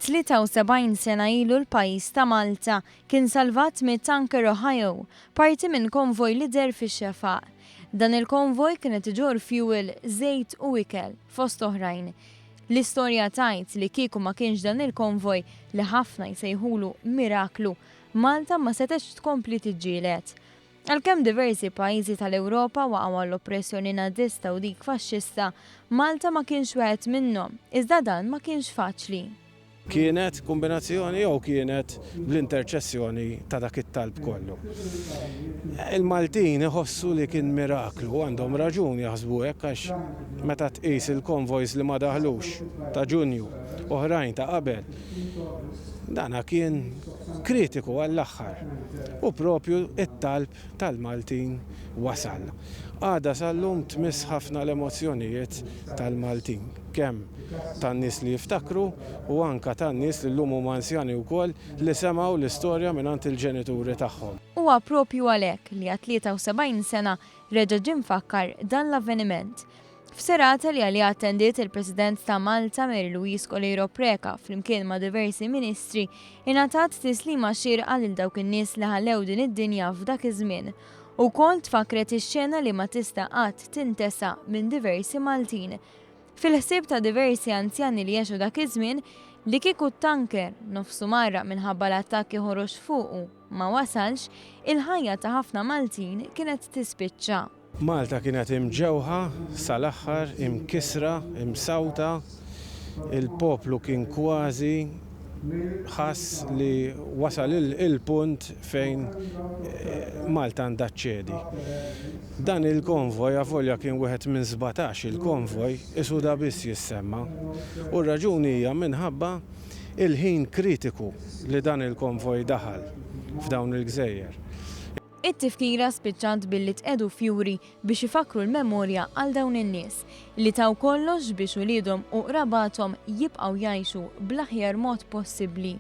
73 sena ilu l-pajjiż ta' Malta kien salvat mit-tanker Ohio, parti minn konvoj li der fix-xefaq. Dan il-konvoj kienet iġorr fjuwil, żejt u ikel, fost oħrajn. L-istorja tgħid li kieku ma kienx dan il-konvoj li ħafna jsejħulu miraklu, Malta ma setax tkompli tiġġieled. Għalkemm diversi pajjiżi tal-Ewropa waqgħu għall-oppressjoni nazista u dik faxxista, Malta ma kienx wieħed minnhom, iżda dan ma kienx faċli. Kienet kombinazzjoni jew kienet bl-interċessjoni ta' dak it-talb kollu. Il-Maltin iħossu li kien miraklu, għandhom raġun jaħsbu hekk għax meta tqis il-konvojs li ma daħlux ta' Ġunju, oħrajn ta' qabel. Dana kien kritiku għall-aħħar u propju it-talb tal-Maltin wasal. Għada sal-lum tmiss ħafna l-emozjonijiet tal-Maltin, kemm tan-nies li jiftakru u anka tan-nies li llum huma anzjani wkoll li semgħu l-istorja mingħand il-ġenituri tagħhom. Huwa propju għalhekk li għad 73 sena reġa' ġie mfakkar dan l-avveniment. F'serata li għalija attendiet il-President ta' Malta Mary Preka flimkien ma' diversi ministri ingħatat tislima xierqa lil dawk in-nies li ħallew din id-dinja f'dak iż-żmien. Ukoll tfakret ix-xena li ma tista' qatt tintesa' minn diversi Maltin. Fil-ħsieb ta' diversi anzjani li jgħixu dak iż-żmien li kieku t-tanker nofsu marra minħabba l-attakki ħorox fuqu ma wasalx, il-ħajja ta' ħafna Maltin kienet tispiċċa. Malta kienet imġewħa sal-aħħar, imkisra, imsawta, il-poplu kien kważi ħass li wasal il-punt fejn Malta għandha ċċedi. Dan il-konvoj avolja kien wieħed minn 17 il-konvoj isu da biss jissemma. U r-raġuni hija minħabba il-ħin kritiku li dan il-konvoj daħal f'dawn il-gżejjer. It-tifkira spiċċant billi tqedu fjuri biex ifakru l-memorja għal dawn in-nies li taw kollox biex uliedhom u qrabathom jibqgħu jgħixu bl-aħjar mod possibbli.